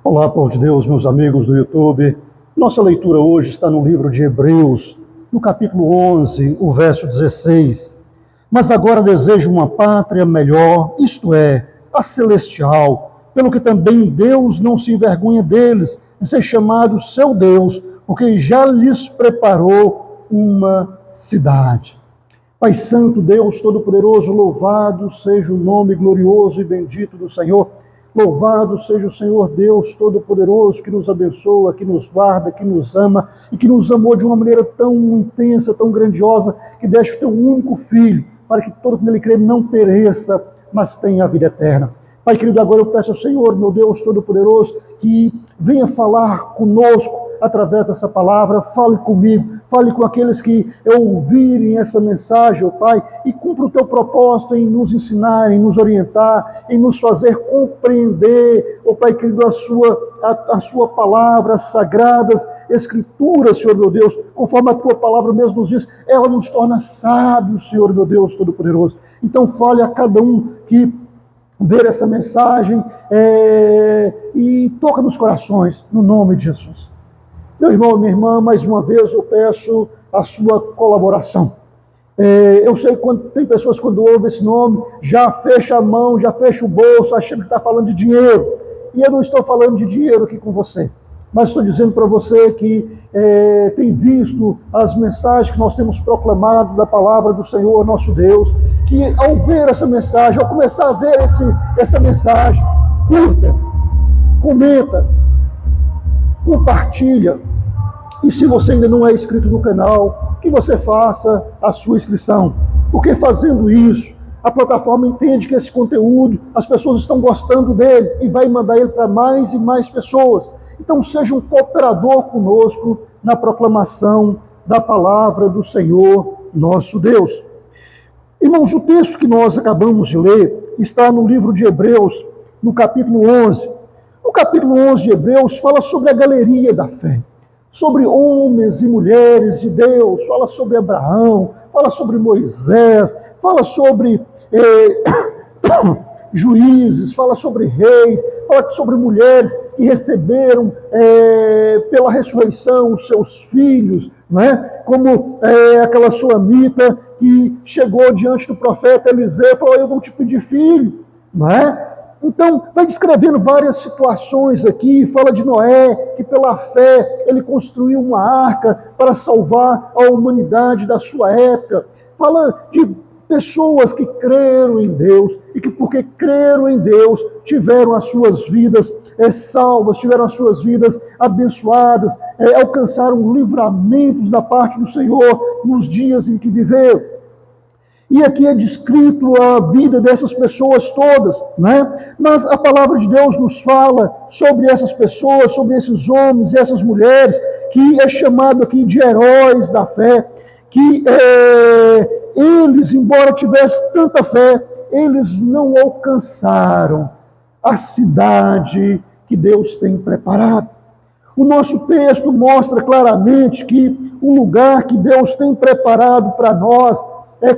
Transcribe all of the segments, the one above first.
Olá, povo de Deus, meus amigos do YouTube. Nossa leitura hoje está no livro de Hebreus, no capítulo 11, o verso 16. Mas agora desejo uma pátria melhor, isto é, a celestial, pelo que também Deus não se envergonha deles, de ser chamado seu Deus, porque já lhes preparou uma cidade. Pai Santo, Deus Todo-Poderoso, louvado seja o nome glorioso e bendito do Senhor. Louvado seja o Senhor Deus Todo-Poderoso, que nos abençoa, que nos guarda, que nos ama e que nos amou de uma maneira tão intensa, tão grandiosa, que deixa o teu único Filho, para que todo que nele crê não pereça, mas tenha a vida eterna. Pai querido, agora eu peço ao Senhor, meu Deus Todo-Poderoso, que venha falar conosco através dessa palavra, fale comigo, fale com aqueles que ouvirem essa mensagem, ó Pai, e cumpra o teu propósito em nos ensinar, em nos orientar, em nos fazer compreender, ó Pai querido, a sua palavra, as sagradas escrituras, Senhor meu Deus, conforme a tua palavra mesmo nos diz, ela nos torna sábios, Senhor meu Deus Todo-Poderoso. Então fale a cada um que ver essa mensagem e toca nos corações, no nome de Jesus. Meu irmão, minha irmã, mais uma vez eu peço a sua colaboração. Eu sei que tem pessoas quando ouvem esse nome, já fecha a mão, já fecha o bolso, achando que está falando de dinheiro. E eu não estou falando de dinheiro aqui com você, mas estou dizendo para você que tem visto as mensagens que nós temos proclamado da palavra do Senhor, nosso Deus, que ao ver essa mensagem, ao começar a ver essa mensagem, curta, comenta, compartilha. E se você ainda não é inscrito no canal, que você faça a sua inscrição. Porque fazendo isso, a plataforma entende que esse conteúdo, as pessoas estão gostando dele e vai mandar ele para mais e mais pessoas. Então seja um cooperador conosco na proclamação da palavra do Senhor, nosso Deus. Irmãos, o texto que nós acabamos de ler está no livro de Hebreus, no capítulo 11. O capítulo 11 de Hebreus fala sobre a galeria da fé, sobre homens e mulheres de Deus, fala sobre Abraão, fala sobre Moisés, fala sobre juízes, fala sobre reis, fala sobre mulheres que receberam pela ressurreição os seus filhos, não é? Como aquela sulamita que chegou diante do profeta Eliseu e falou, eu vou te pedir filho, não é? Então, vai descrevendo várias situações aqui, fala de Noé, que pela fé ele construiu uma arca para salvar a humanidade da sua época. Fala de pessoas que creram em Deus e que porque creram em Deus tiveram as suas vidas salvas, tiveram as suas vidas abençoadas, alcançaram livramentos da parte do Senhor nos dias em que viveram. E aqui é descrito a vida dessas pessoas todas, né? Mas a palavra de Deus nos fala sobre essas pessoas, sobre esses homens e essas mulheres, que é chamado aqui de heróis da fé, que eles, embora tivessem tanta fé, eles não alcançaram a cidade que Deus tem preparado. O nosso texto mostra claramente que o lugar que Deus tem preparado para nós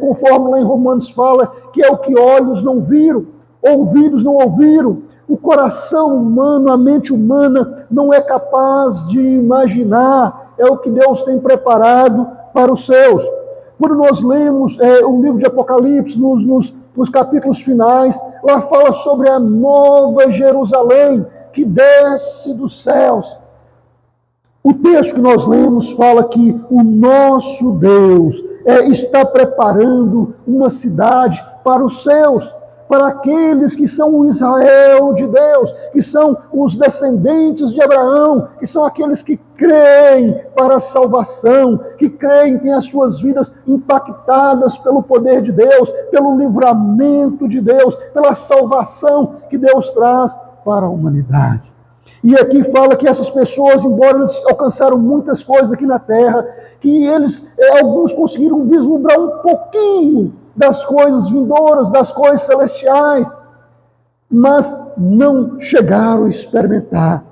conforme lá em Romanos fala, que é o que olhos não viram, ouvidos não ouviram, o coração humano, a mente humana não é capaz de imaginar, é o que Deus tem preparado para os seus. Quando nós lemos o livro de Apocalipse, nos capítulos finais, lá fala sobre a nova Jerusalém, que desce dos céus. O texto que nós lemos fala que o nosso Deus está preparando uma cidade para os seus, para aqueles que são o Israel de Deus, que são os descendentes de Abraão, que são aqueles que creem para a salvação, que creem, têm as suas vidas impactadas pelo poder de Deus, pelo livramento de Deus, pela salvação que Deus traz para a humanidade. E aqui fala que essas pessoas, embora eles alcançaram muitas coisas aqui na terra, que alguns conseguiram vislumbrar um pouquinho das coisas vindouras, das coisas celestiais, mas não chegaram a experimentar.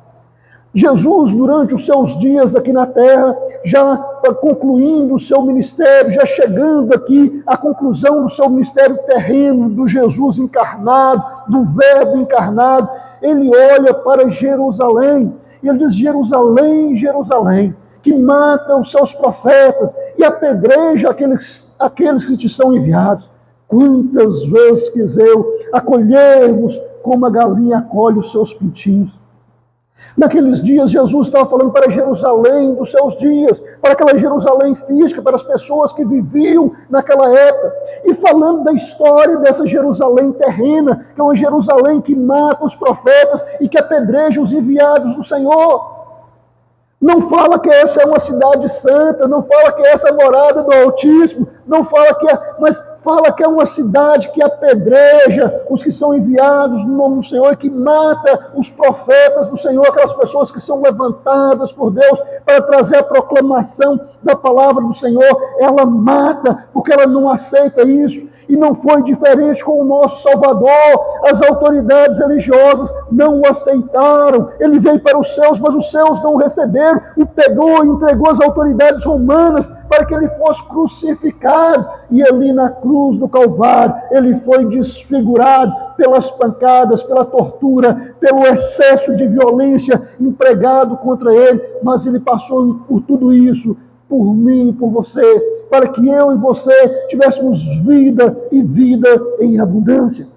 Jesus, durante os seus dias aqui na terra, já concluindo o seu ministério, já chegando aqui à conclusão do seu ministério terreno, do Jesus encarnado, do Verbo encarnado, ele olha para Jerusalém e ele diz: Jerusalém, Jerusalém, que mata os seus profetas e apedreja aqueles que te são enviados. Quantas vezes quis eu acolher-vos como a galinha acolhe os seus pintinhos. Naqueles dias, Jesus estava falando para Jerusalém dos seus dias, para aquela Jerusalém física, para as pessoas que viviam naquela época, e falando da história dessa Jerusalém terrena, que é uma Jerusalém que mata os profetas e que apedreja os enviados do Senhor. Não fala que essa é uma cidade santa, não fala que essa é a morada do Altíssimo, não fala que mas fala que é uma cidade que apedreja os que são enviados no nome do Senhor e que mata os profetas do Senhor, aquelas pessoas que são levantadas por Deus para trazer a proclamação da palavra do Senhor. Ela mata porque ela não aceita isso. E não foi diferente com o nosso Salvador. As autoridades religiosas não o aceitaram. Ele veio para os seus, mas os seus não o receberam. O pegou e entregou às autoridades romanas para que ele fosse crucificado. E ali na cruz do Calvário, ele foi desfigurado pelas pancadas, pela tortura, pelo excesso de violência empregado contra ele. Mas ele passou por tudo isso, por mim e por você, para que eu e você tivéssemos vida e vida em abundância.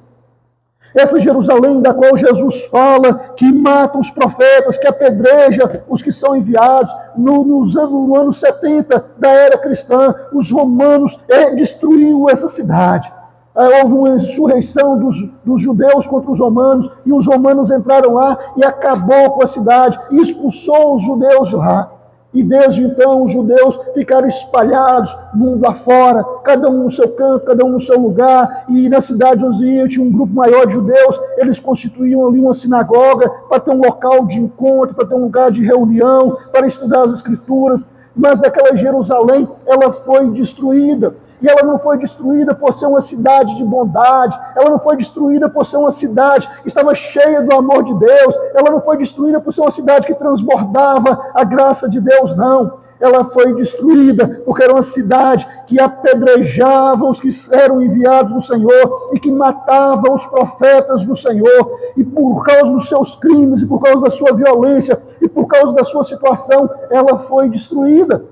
Essa Jerusalém da qual Jesus fala, que mata os profetas, que apedreja os que são enviados, no ano 70 da era cristã, os romanos destruiu essa cidade. Houve uma insurreição dos judeus contra os romanos, e os romanos entraram lá e acabou com a cidade, e expulsou os judeus de lá. E desde então os judeus ficaram espalhados mundo afora, cada um no seu canto, cada um no seu lugar, e na cidade onde ia tinha um grupo maior de judeus, eles constituíam ali uma sinagoga para ter um local de encontro, para ter um lugar de reunião, para estudar as escrituras. Mas aquela Jerusalém, ela foi destruída. E ela não foi destruída por ser uma cidade de bondade, ela não foi destruída por ser uma cidade que estava cheia do amor de Deus, ela não foi destruída por ser uma cidade que transbordava a graça de Deus, não. Ela foi destruída porque era uma cidade que apedrejava os que eram enviados do Senhor e que matava os profetas do Senhor. E por causa dos seus crimes, e por causa da sua violência, e por causa da sua situação, ela foi destruída.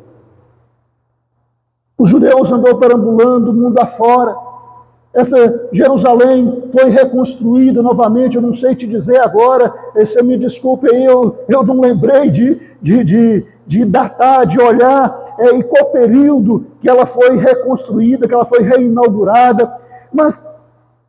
Os judeus andou perambulando o mundo afora. Essa Jerusalém foi reconstruída novamente. Eu não sei te dizer agora, você me desculpe aí, eu não lembrei de datar, de olhar em qual período que ela foi reconstruída, que ela foi reinaugurada, mas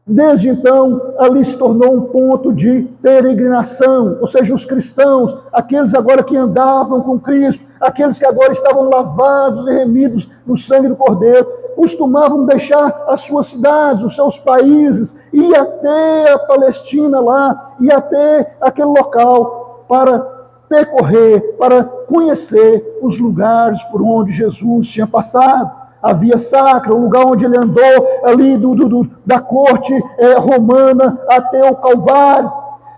desde então ali se tornou um ponto de peregrinação, ou seja, os cristãos, aqueles agora que andavam com Cristo, aqueles que agora estavam lavados e remidos no sangue do Cordeiro, costumavam deixar as suas cidades, os seus países, ir até a Palestina lá, ir até aquele local para percorrer, para conhecer os lugares por onde Jesus tinha passado. A Via Sacra, o lugar onde ele andou ali da corte romana até o Calvário,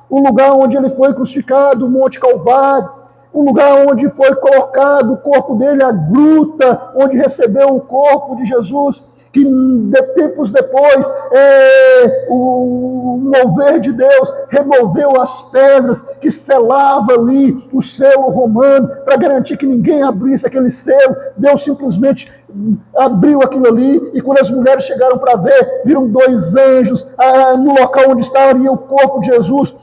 o lugar onde ele foi crucificado, o Monte Calvário, o lugar onde foi colocado o corpo dele, a gruta onde recebeu o corpo de Jesus, que tempos depois o mover de Deus removeu as pedras que selava ali o selo romano, para garantir que ninguém abrisse aquele selo. Deus simplesmente abriu aquilo ali, e quando as mulheres chegaram para ver, viram 2 anjos no local onde estaria o corpo de Jesus,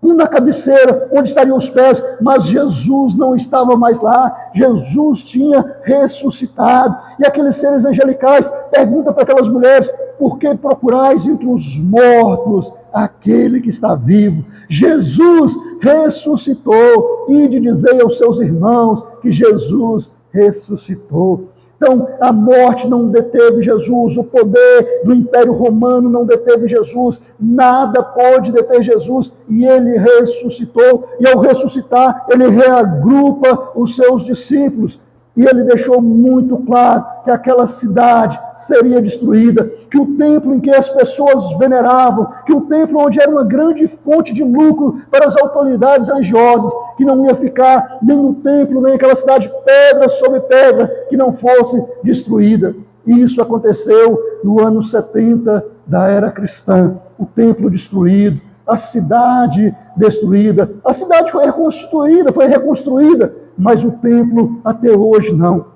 um na cabeceira, onde estariam os pés, mas Jesus não estava mais lá. Jesus tinha ressuscitado. E aqueles seres angelicais perguntam para aquelas mulheres: por que procurais entre os mortos aquele que está vivo? Jesus ressuscitou. Ide dizer aos seus irmãos que Jesus ressuscitou. Então, a morte não deteve Jesus, o poder do Império Romano não deteve Jesus, nada pode deter Jesus, e ele ressuscitou, e ao ressuscitar, ele reagrupa os seus discípulos, e ele deixou muito claro que aquela cidade seria destruída, que o templo em que as pessoas veneravam, que o templo onde era uma grande fonte de lucro para as autoridades religiosas, que não ia ficar nem no templo, nem aquela cidade, pedra sobre pedra, que não fosse destruída. E isso aconteceu no ano 70 da era cristã. O templo destruído, a cidade destruída. A cidade foi reconstruída, mas o templo até hoje não.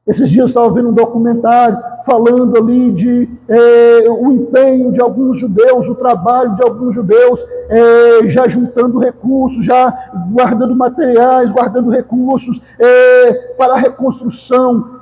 Esses dias eu estava vendo um documentário falando ali de o empenho de alguns judeus, o trabalho de alguns judeus, já juntando recursos, já guardando materiais, guardando recursos para a reconstrução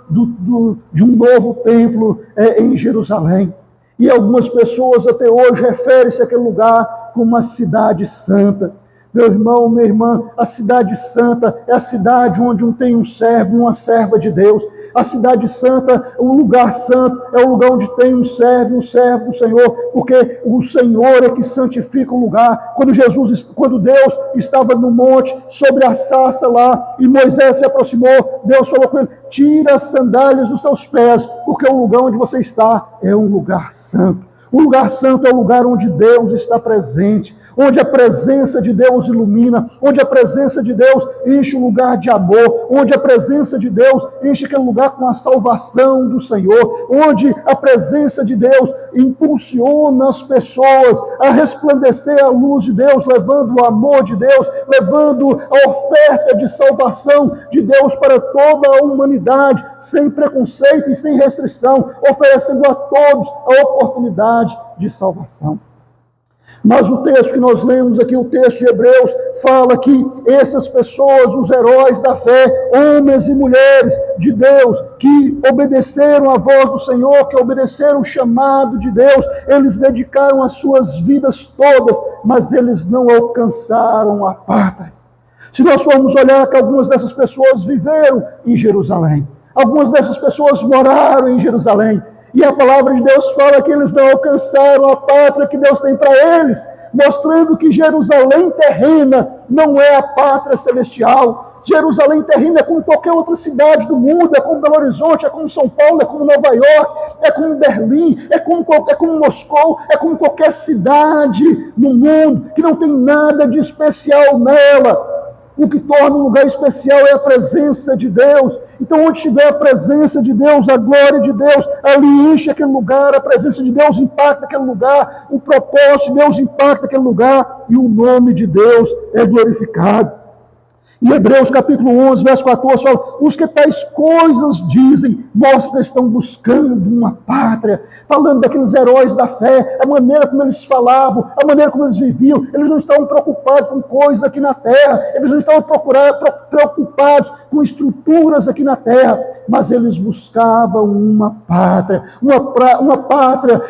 de um novo templo em Jerusalém. E algumas pessoas até hoje referem-se àquele lugar como uma cidade santa. Meu irmão, minha irmã, a cidade santa é a cidade onde tem um servo e uma serva de Deus. A cidade santa, o lugar santo, é o lugar onde tem um servo do Senhor, porque o Senhor é que santifica o lugar. Quando Deus estava no monte, sobre a sarça lá, e Moisés se aproximou, Deus falou com ele: tira as sandálias dos teus pés, porque o lugar onde você está é um lugar santo. O lugar santo é o lugar onde Deus está presente, onde a presença de Deus ilumina, onde a presença de Deus enche o lugar de amor, onde a presença de Deus enche aquele lugar com a salvação do Senhor, onde a presença de Deus impulsiona as pessoas a resplandecer a luz de Deus, levando o amor de Deus, levando a oferta de salvação de Deus para toda a humanidade, sem preconceito e sem restrição, oferecendo a todos a oportunidade de salvação. Mas o texto que nós lemos aqui, o texto de Hebreus, fala que essas pessoas, os heróis da fé, homens e mulheres de Deus, que obedeceram a voz do Senhor, que obedeceram o chamado de Deus, eles dedicaram as suas vidas todas, mas eles não alcançaram a pátria. Se nós formos olhar que algumas dessas pessoas viveram em Jerusalém, algumas dessas pessoas moraram em Jerusalém, e a palavra de Deus fala que eles não alcançaram a pátria que Deus tem para eles, mostrando que Jerusalém terrena não é a pátria celestial. Jerusalém terrena é como qualquer outra cidade do mundo, é como Belo Horizonte, é como São Paulo, é como Nova York, é como Berlim, é como Moscou, é como qualquer cidade no mundo, que não tem nada de especial nela. O que torna um lugar especial é a presença de Deus. Então, onde estiver a presença de Deus, a glória de Deus, ali enche aquele lugar, a presença de Deus impacta aquele lugar, o propósito de Deus impacta aquele lugar, e o nome de Deus é glorificado. Em Hebreus capítulo 11, verso 14, fala: os que tais coisas dizem, mostram que estão buscando uma pátria, falando daqueles heróis da fé, a maneira como eles falavam, a maneira como eles viviam. Eles não estavam preocupados com coisas aqui na terra, eles não estavam preocupados com estruturas aqui na terra, mas eles buscavam uma pátria, uma pátria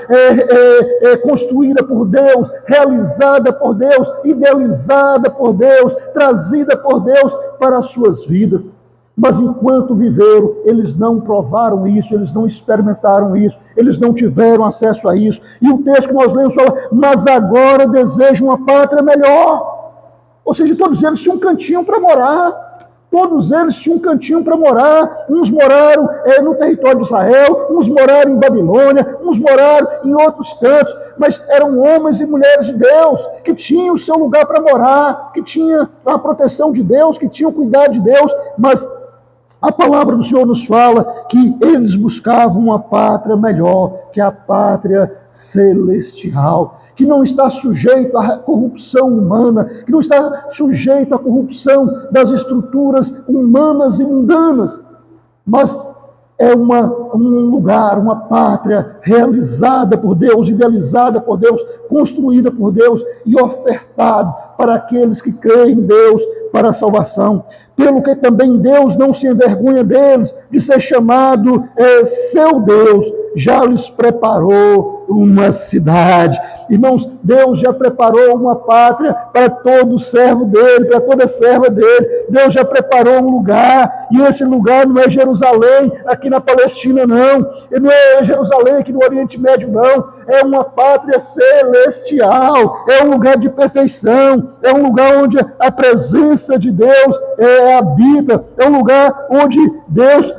construída por Deus, realizada por Deus, idealizada por Deus, trazida por Deus para as suas vidas. Mas enquanto viveram, eles não provaram isso, eles não experimentaram isso, eles não tiveram acesso a isso. E o texto que nós lemos fala: mas agora desejam uma pátria melhor. Ou seja, todos eles tinham um cantinho para morar. Todos eles tinham um cantinho para morar. Uns moraram no território de Israel, uns moraram em Babilônia, uns moraram em outros cantos, mas eram homens e mulheres de Deus, que tinham o seu lugar para morar, que tinham a proteção de Deus, que tinham o cuidado de Deus, mas a palavra do Senhor nos fala que eles buscavam uma pátria melhor, que é a pátria celestial, que não está sujeito à corrupção humana, que não está sujeito à corrupção das estruturas humanas e mundanas, mas é um lugar, uma pátria realizada por Deus, idealizada por Deus, construída por Deus e ofertada para aqueles que creem em Deus para a salvação. Pelo que também Deus não se envergonha deles, de ser chamado seu Deus, já lhes preparou uma cidade. Irmãos, Deus já preparou uma pátria para todo servo dele, para toda serva dele. Deus já preparou um lugar, e esse lugar não é Jerusalém, aqui na Palestina, não. E não é Jerusalém aqui no Oriente Médio, não. É uma pátria celestial, é um lugar de perfeição, é um lugar onde a presença de Deus habita, é um lugar onde Deus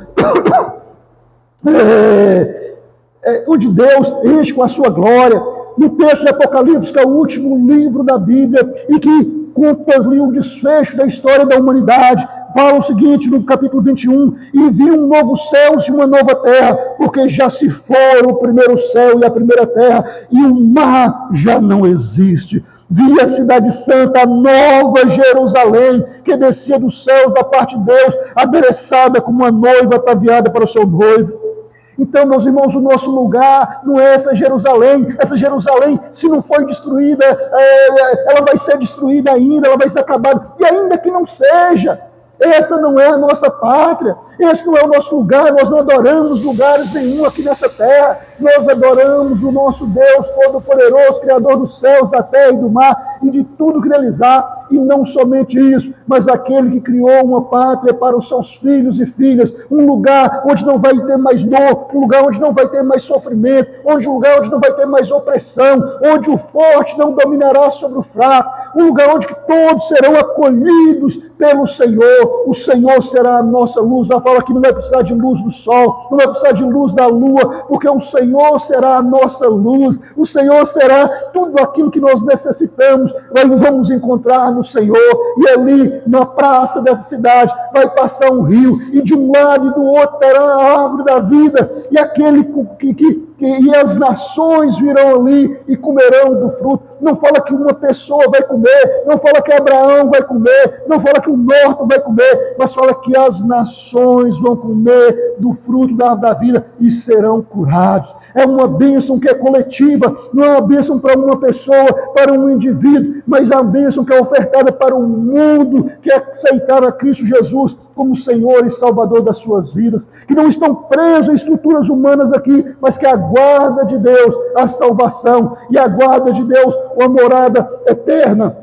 onde Deus enche com a sua glória. No texto de Apocalipse, que é o último livro da Bíblia, e que conta ali o desfecho da história da humanidade. Fala o seguinte no capítulo 21, e vi um novo céu e uma nova terra, porque já se foram o primeiro céu e a primeira terra, e o mar já não existe. Vi a cidade santa, a nova Jerusalém, que descia dos céus da parte de Deus, adereçada como uma noiva ataviada para o seu noivo. Então, meus irmãos, o nosso lugar não é essa Jerusalém. Essa Jerusalém, se não foi destruída, ela vai ser destruída ainda, ela vai ser acabada. E ainda que não seja, essa não é a nossa pátria, esse não é o nosso lugar, nós não adoramos lugares nenhum aqui nessa terra, nós adoramos o nosso Deus Todo-Poderoso, Criador dos céus, da terra e do mar, e de tudo que neles há, e não somente isso, mas aquele que criou uma pátria para os seus filhos e filhas, um lugar onde não vai ter mais dor, um lugar onde não vai ter mais sofrimento, um lugar onde não vai ter mais opressão, onde o forte não dominará sobre o fraco, um lugar onde que todos serão acolhidos pelo Senhor. O Senhor será a nossa luz. Ela fala que não vai precisar de luz do sol, não vai precisar de luz da lua, porque o Senhor será a nossa luz, o Senhor será tudo aquilo que nós necessitamos, vamos encontrar no Senhor. E ali, na praça dessa cidade, vai passar um rio, e de um lado e do outro terá a árvore da vida, e aquele e as nações virão ali e comerão do fruto. Não fala que uma pessoa vai comer, não fala que Abraão vai comer, não fala que o morto vai comer, mas fala que as nações vão comer do fruto da árvore da vida e serão curados. É uma bênção que é coletiva, não é uma bênção para uma pessoa, para um indivíduo, mas é uma bênção que é ofertada para o mundo que aceitaram a Cristo Jesus como Senhor e Salvador das suas vidas, que não estão presos em estruturas humanas aqui, mas que aguarda de Deus a salvação e aguarda de Deus uma morada eterna,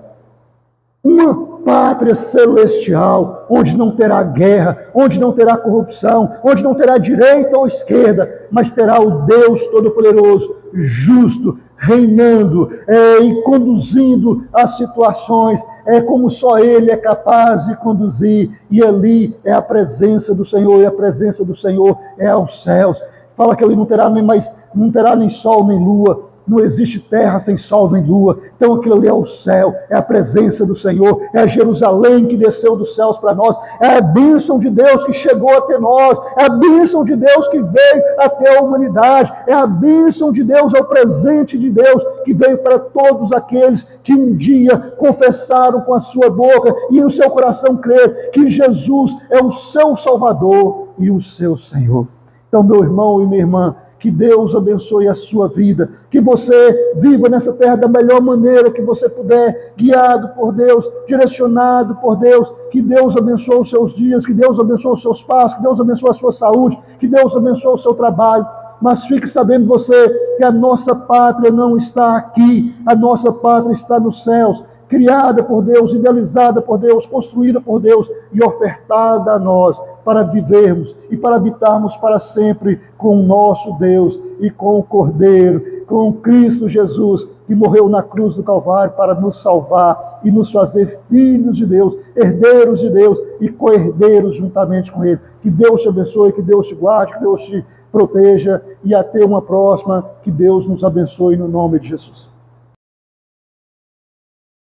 uma pátria celestial, onde não terá guerra, onde não terá corrupção, onde não terá direita ou esquerda, mas terá o Deus Todo-Poderoso, justo, reinando e conduzindo as situações, como só Ele é capaz de conduzir, e ali é a presença do Senhor, e a presença do Senhor é aos céus. Fala que ele não terá nem sol nem lua, não existe terra sem sol nem lua. Então aquilo ali é o céu, é a presença do Senhor, é a Jerusalém que desceu dos céus para nós, é a bênção de Deus que chegou até nós, é a bênção de Deus que veio até a humanidade, é a bênção de Deus, é o presente de Deus que veio para todos aqueles que um dia confessaram com a sua boca e no seu coração crer que Jesus é o seu Salvador e o seu Senhor. Então, meu irmão e minha irmã, que Deus abençoe a sua vida, que você viva nessa terra da melhor maneira que você puder, guiado por Deus, direcionado por Deus, que Deus abençoe os seus dias, que Deus abençoe os seus passos, que Deus abençoe a sua saúde, que Deus abençoe o seu trabalho. Mas fique sabendo você que a nossa pátria não está aqui, a nossa pátria está nos céus, criada por Deus, idealizada por Deus, construída por Deus e ofertada a nós para vivermos e para habitarmos para sempre com o nosso Deus e com o Cordeiro, com Cristo Jesus, que morreu na cruz do Calvário para nos salvar e nos fazer filhos de Deus, herdeiros de Deus e co-herdeiros juntamente com Ele. Que Deus te abençoe, que Deus te guarde, que Deus te proteja, e até uma próxima. Que Deus nos abençoe no nome de Jesus.